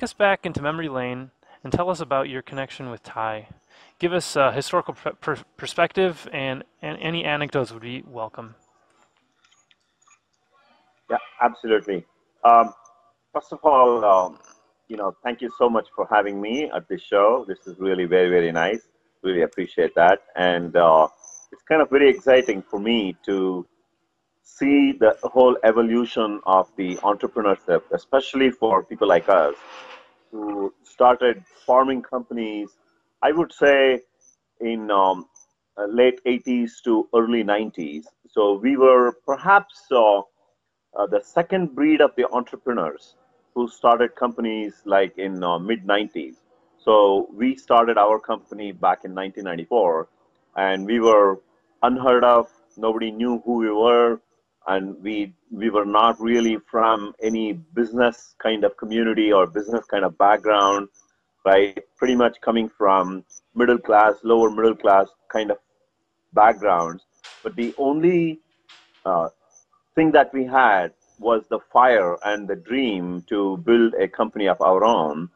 Take us back into memory lane and tell us about your connection with Thai. Give us a historical perspective, and any anecdotes would be welcome. Yeah, absolutely. Um, First of all, thank you so much for having me at this show. This is really very, very nice. Really appreciate that. And it's kind of very exciting for me to see the whole evolution of the entrepreneurship, especially for people like us who started forming companies, I would say, in late 80s to early 90s. So we were perhaps the second breed of the entrepreneurs who started companies like in mid 90s. So we started our company back in 1994, and we were unheard of. Nobody knew who we were, and we were not really from any business kind of community or business kind of background, right? Pretty much coming from middle class, lower middle class kind of backgrounds. But the only uh, thing that we had was the fire and the dream to build a company of our own.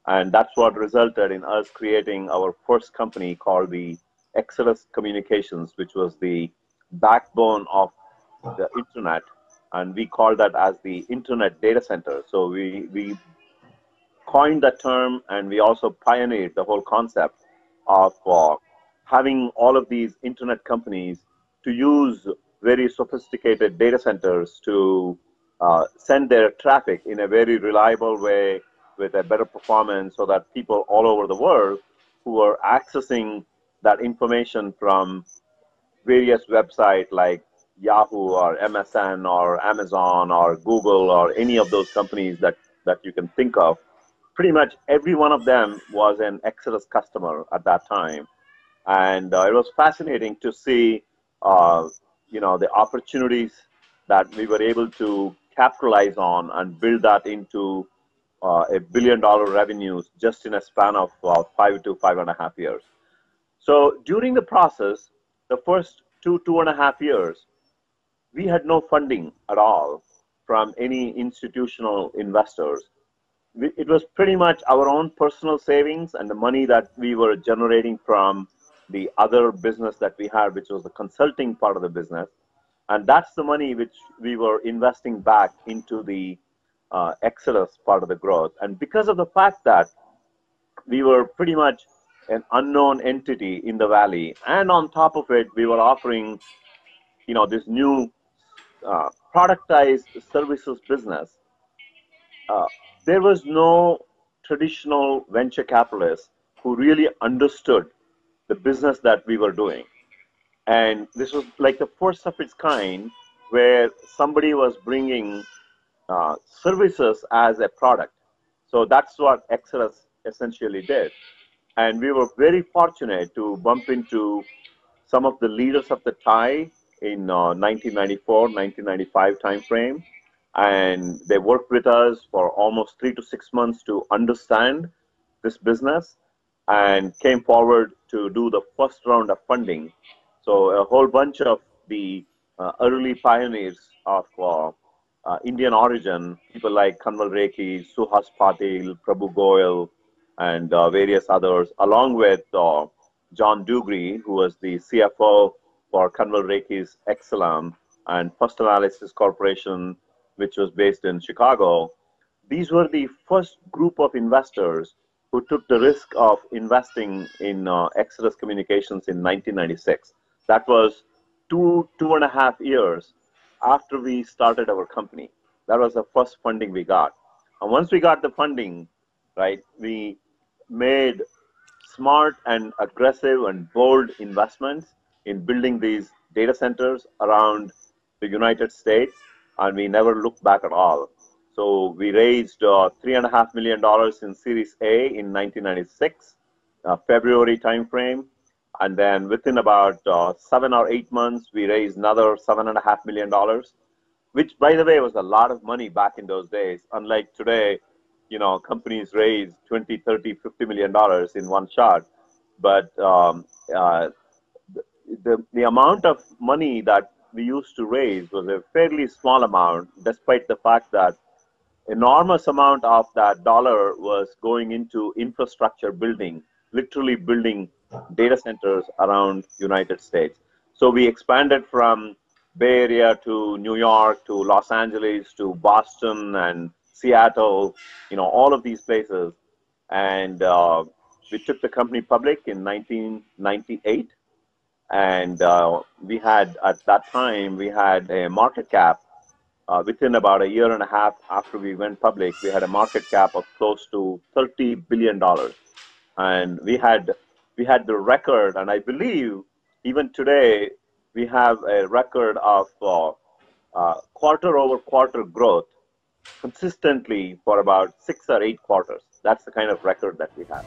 And that's what resulted in us creating our first company called the Exodus Communications, which was the backbone of the internet. And we call that as the internet data center. So we coined that term, and we also pioneered the whole concept of having all of these internet companies to use very sophisticated data centers to send their traffic in a very reliable way with a better performance, so that people all over the world who are accessing that information from various websites like Yahoo or MSN or Amazon or Google or any of those companies that you can think of, pretty much every one of them was an Exodus customer at that time. And it was fascinating to see, the opportunities that we were able to capitalize on and build that into $1 billion revenues just in a span of 5 to 5.5 years. So during the process, the first 2.5 years, we had no funding at all from any institutional investors. It was pretty much our own personal savings and the money that we were generating from the other business that we had, which was the consulting part of the business. And that's the money which we were investing back into the Exodus part of the growth. And because of the fact that we were pretty much an unknown entity in the valley, and on top of it, we were offering, this new productized services business. Uh, there was no traditional venture capitalist who really understood the business that we were doing. And this was like the first of its kind where somebody was bringing services as a product. So that's what Exodus essentially did. And we were very fortunate to bump into some of the leaders of the Thai in 1994, 1995 timeframe. And they worked with us for almost 3 to 6 months to understand this business and came forward to do the first round of funding. So a whole bunch of the early pioneers of Indian origin, people like Kanwal Rekhi, Suhas Patil, Prabhu Goyal, and various others, along with John Dugri, who was the CFO for Kanwal Rekhi's Exelam and First Analysis Corporation, which was based in Chicago. These were the first group of investors who took the risk of investing in Exodus Communications in 1996. That was 2.5 years after we started our company. That was the first funding we got. And once we got the funding, right, we made smart and aggressive and bold investments in building these data centers around the United States, and we never looked back at all. So we raised $3.5 million in Series A in 1996, February timeframe. And then within about 7 or 8 months, we raised another $7.5 million, which, by the way, was a lot of money back in those days. Unlike today, companies raise 20, 30, $50 million in one shot. But the amount of money that we used to raise was a fairly small amount, despite the fact that enormous amount of that dollar was going into infrastructure building, literally building data centers around United States. So we expanded from Bay Area to New York to Los Angeles to Boston and Seattle, all of these places. And we took the company public in 1998. And we had, at that time, we had a market cap within about a year and a half after we went public, we had a market cap of close to $30 billion. And we had the record, and I believe even today, we have a record of quarter over quarter growth consistently for about 6 or 8 quarters. That's the kind of record that we have.